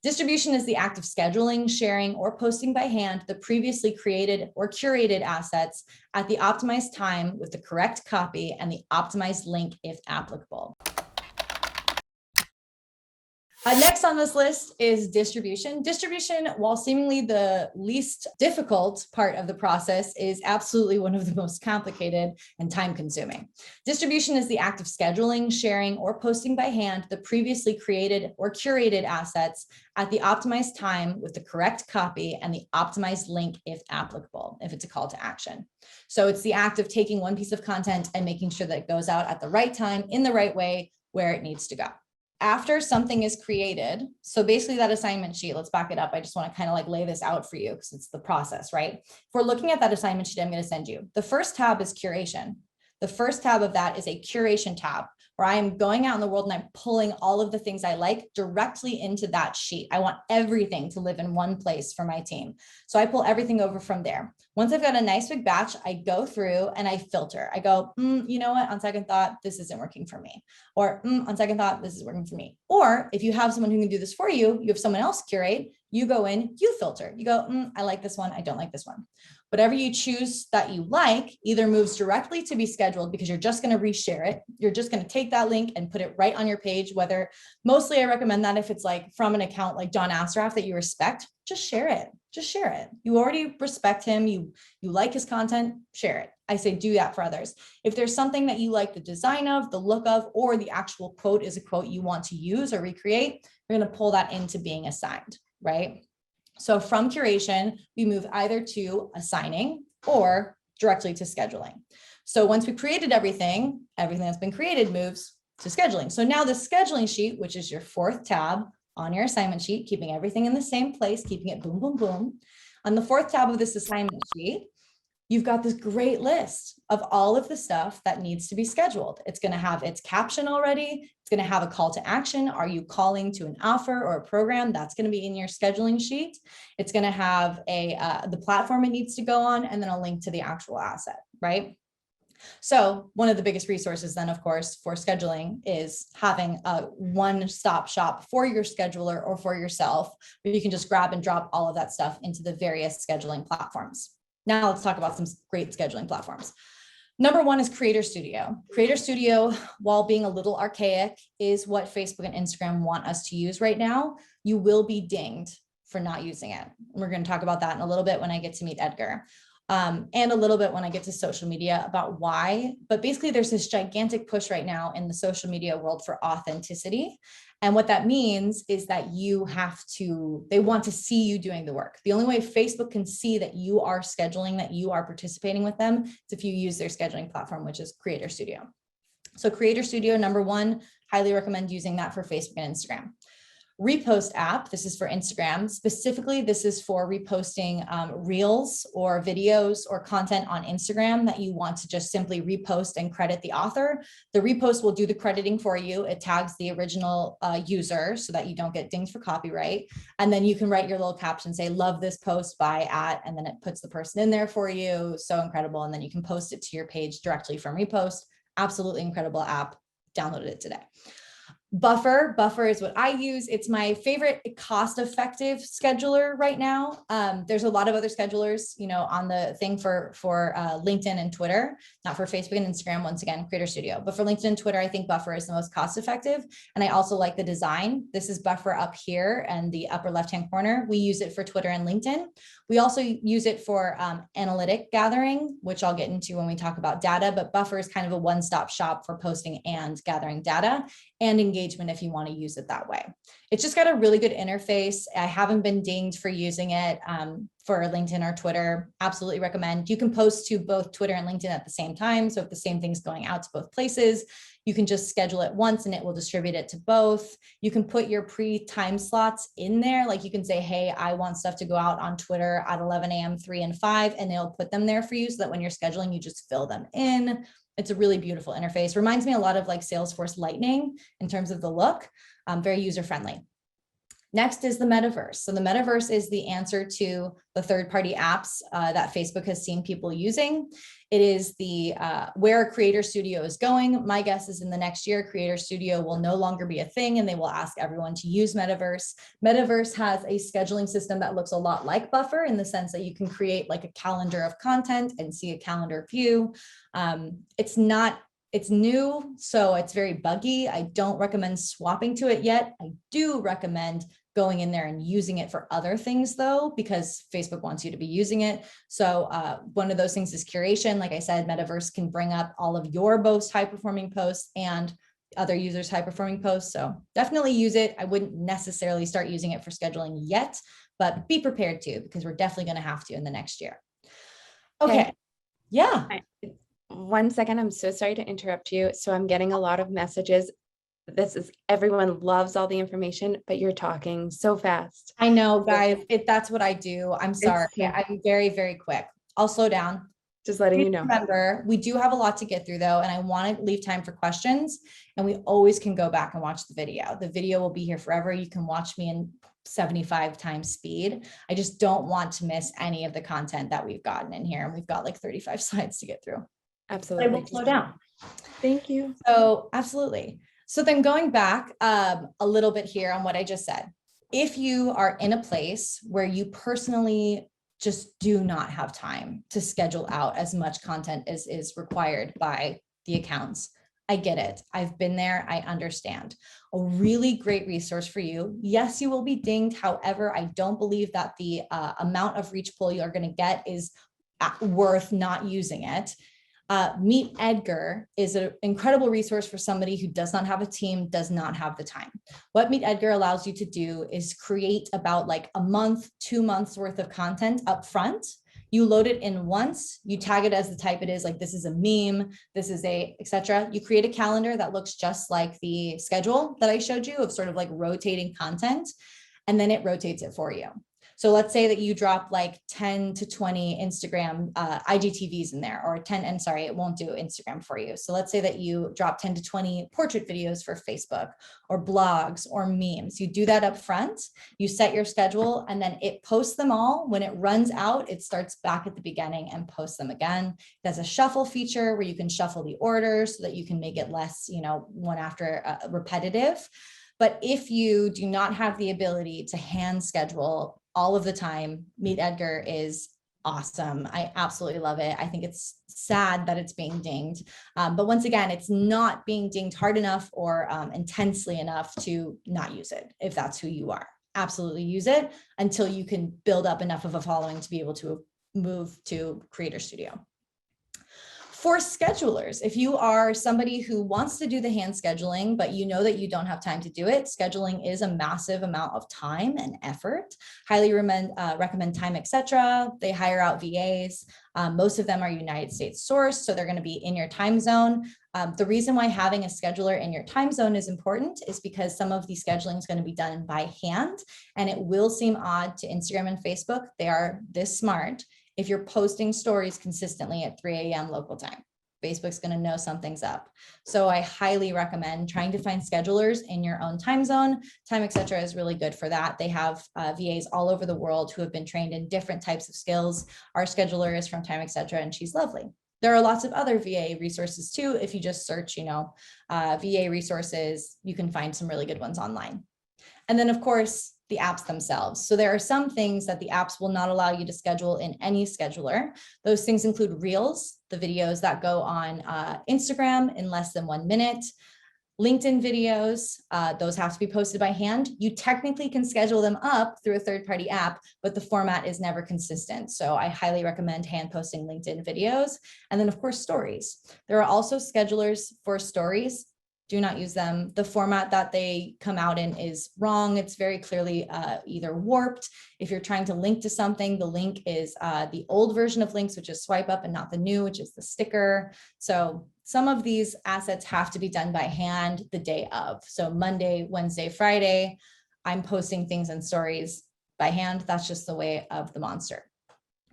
Distribution is the act of scheduling, sharing, or posting by hand the previously created or curated assets at the optimized time with the correct copy and the optimized link if applicable. Next on this list is distribution. Distribution, while seemingly the least difficult part of the process, is absolutely one of the most complicated and time-consuming. Distribution is the act of scheduling, sharing, or posting by hand the previously created or curated assets at the optimized time with the correct copy and the optimized link if applicable, if it's a call to action. So it's the act of taking one piece of content and making sure that it goes out at the right time, in the right way, where it needs to go. After something is created, so basically that assignment sheet, let's back it up. I just want to kind of like lay this out for you because it's the process, right? If we're looking at that assignment sheet I'm going to send you, the first tab is curation. The first tab of that is a curation tab where I am going out in the world and I'm pulling all of the things I like directly into that sheet. I want everything to live in one place for my team. So I pull everything over from there. Once I've got a nice big batch, I go through and I filter. I go, you know what, on second thought, this isn't working for me. Or on second thought, this is working for me. Or if you have someone who can do this for you, you have someone else curate, you go in, you filter. You go, I like this one, I don't like this one. Whatever you choose that you like either moves directly to be scheduled because you're just going to reshare it. You're just going to take that link and put it right on your page, whether mostly I recommend that if it's like from an account like John Assaraf that you respect, just share it. Just share it. You already respect him. You like his content, share it. I say do that for others. If there's something that you like the design of, the look of, or the actual quote is a quote you want to use or recreate, you're going to pull that into being assigned, right? So from curation, we move either to assigning or directly to scheduling. So once we created everything that's been created moves to scheduling. So now the scheduling sheet, which is your fourth tab on your assignment sheet, keeping everything in the same place, keeping it boom, boom, boom. On the fourth tab of this assignment sheet, you've got this great list of all of the stuff that needs to be scheduled. It's going to have its caption already. It's going to have a call to action. Are you calling to an offer or a program? That's going to be in your scheduling sheet. It's going to have the platform it needs to go on, and then a link to the actual asset, right? So one of the biggest resources then, of course, for scheduling is having a one-stop shop for your scheduler or for yourself, where you can just grab and drop all of that stuff into the various scheduling platforms. Now let's talk about some great scheduling platforms. Number one is Creator Studio. Creator Studio, while being a little archaic, is what Facebook and Instagram want us to use right now. You will be dinged for not using it. We're going to talk about that in a little bit when I get to MeetEdgar. And a little bit when I get to social media about why, but basically there's this gigantic push right now in the social media world for authenticity. And what that means is that they want to see you doing the work. The only way Facebook can see that you are scheduling, that you are participating with them, is if you use their scheduling platform, which is Creator Studio. So Creator Studio, number one, highly recommend using that for Facebook and Instagram. Repost app, this is for Instagram. Specifically, this is for reposting reels or videos or content on Instagram that you want to just simply repost and credit the author. The repost will do the crediting for you. It tags the original user so that you don't get dinged for copyright. And then you can write your little caption, say, love this post by @ and then it puts the person in there for you. So incredible. And then you can post it to your page directly from repost. Absolutely incredible app. Downloaded it today. Buffer is what I use. It's my favorite cost-effective scheduler right now. There's a lot of other schedulers, on the thing for LinkedIn and Twitter, not for Facebook and Instagram. Once again, Creator Studio, but for LinkedIn and Twitter, I think Buffer is the most cost-effective. And I also like the design. This is Buffer up here and the upper left-hand corner. We use it for Twitter and LinkedIn. We also use it for analytic gathering, which I'll get into when we talk about data. But Buffer is kind of a one-stop shop for posting and gathering data and engagement if you want to use it that way. It's just got a really good interface. I haven't been dinged for using it for LinkedIn or Twitter. Absolutely recommend. You can post to both Twitter and LinkedIn at the same time. So if the same thing's going out to both places, you can just schedule it once and it will distribute it to both. You can put your pre-time slots in there. Like you can say, hey, I want stuff to go out on Twitter at 11 a.m., 3 and 5, and they'll put them there for you so that when you're scheduling, you just fill them in. It's a really beautiful interface. Reminds me a lot of like Salesforce Lightning in terms of the look, very user-friendly. Next is the metaverse. So the metaverse is the answer to the third-party apps that Facebook has seen people using. It is the where Creator Studio is going. My guess is in the next year, Creator Studio will no longer be a thing and they will ask everyone to use Metaverse. Metaverse has a scheduling system that looks a lot like Buffer in the sense that you can create like a calendar of content and see a calendar view. It's new, so it's very buggy. I don't recommend swapping to it yet. I do recommend going in there and using it for other things though, because Facebook wants you to be using it. So one of those things is curation. Like I said, Metaverse can bring up all of your most high performing posts and other users' high performing posts. So definitely use it. I wouldn't necessarily start using it for scheduling yet, but be prepared to, because we're definitely going to have to in the next year. Okay. Yeah. 1 second. I'm so sorry to interrupt you. So I'm getting a lot of messages. Everyone loves all the information, but you're talking so fast. I know, guys, that's what I do. I'm sorry. I'm very, very quick. I'll slow down. Just letting you know. Remember, we do have a lot to get through though, and I want to leave time for questions, and we always can go back and watch the video. The video will be here forever. You can watch me in 75 times speed. I just don't want to miss any of the content that we've gotten in here. And we've got like 35 slides to get through. Absolutely. I will slow down. Thank you. So absolutely. So then going back a little bit here on what I just said, if you are in a place where you personally just do not have time to schedule out as much content as is required by the accounts, I get it. I've been there. I understand. A really great resource for you. Yes, you will be dinged. However, I don't believe that the amount of reach pull you're going to get is worth not using it. MeetEdgar is an incredible resource for somebody who does not have a team, does not have the time. What MeetEdgar allows you to do is create about like a month, 2 months worth of content up front. You load it in once, you tag it as the type it is, like this is a meme, this is a, etc. You create a calendar that looks just like the schedule that I showed you of sort of like rotating content, and then it rotates it for you. So let's say that you drop like 10 to 20 Instagram IGTVs in there, or it won't do Instagram for you. So let's say that you drop 10 to 20 portrait videos for Facebook or blogs or memes. You do that up front, you set your schedule, and then it posts them all. When it runs out, it starts back at the beginning and posts them again. It has a shuffle feature where you can shuffle the orders so that you can make it less, one after repetitive. But if you do not have the ability to hand schedule all of the time, MeetEdgar is awesome. I absolutely love it. I think it's sad that it's being dinged. But once again, it's not being dinged hard enough or intensely enough to not use it, if that's who you are. Absolutely use it until you can build up enough of a following to be able to move to Creator Studio. For schedulers, if you are somebody who wants to do the hand scheduling, but you know that you don't have time to do it, scheduling is a massive amount of time and effort. Highly recommend Time, etc. They hire out VAs. Most of them are United States sourced, so they're going to be in your time zone. The reason why having a scheduler in your time zone is important is because some of the scheduling is going to be done by hand, and it will seem odd to Instagram and Facebook. They are this smart. If you're posting stories consistently at 3 a.m. local time, Facebook's going to know something's up. So I highly recommend trying to find schedulers in your own time zone. Time, etc. is really good for that. They have VAs all over the world who have been trained in different types of skills. Our scheduler is from Time, etc., and she's lovely. There are lots of other VA resources too. If you just search, VA resources, you can find some really good ones online. And then of course, the apps themselves. So there are some things that the apps will not allow you to schedule in any scheduler. Those things include Reels, the videos that go on Instagram in less than 1 minute, LinkedIn videos, those have to be posted by hand. You technically can schedule them up through a third-party app, but the format is never consistent. So I highly recommend hand posting LinkedIn videos. And then of course, stories. There are also schedulers for stories. Do not use them. The format that they come out in is wrong. It's very clearly either warped. If you're trying to link to something, the link is the old version of links, which is swipe up, and not the new, which is the sticker. So some of these assets have to be done by hand the day of. So Monday, Wednesday, Friday, I'm posting things in stories by hand. That's just the way of the monster.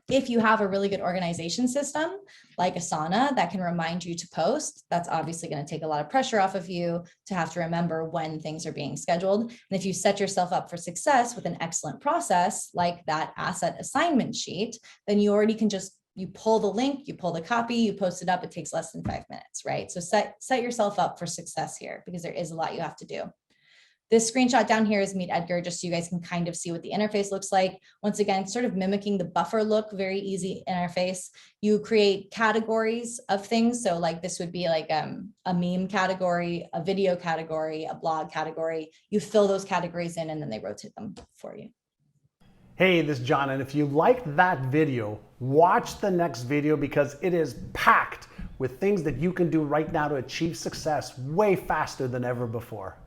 If you have a really good organization system like Asana that can remind you to post, that's obviously going to take a lot of pressure off of you to have to remember when things are being scheduled. And if you set yourself up for success with an excellent process like that asset assignment sheet, then you already can just, you pull the link, you pull the copy, you post it up, it takes less than 5 minutes, right? So set yourself up for success here, because there is a lot you have to do. This screenshot down here is MeetEdgar, just so you guys can kind of see what the interface looks like. Once again, sort of mimicking the Buffer look, very easy interface. You create categories of things. So like this would be like a meme category, a video category, a blog category. You fill those categories in and then they rotate them for you. Hey, this is John, and if you liked that video, watch the next video because it is packed with things that you can do right now to achieve success way faster than ever before.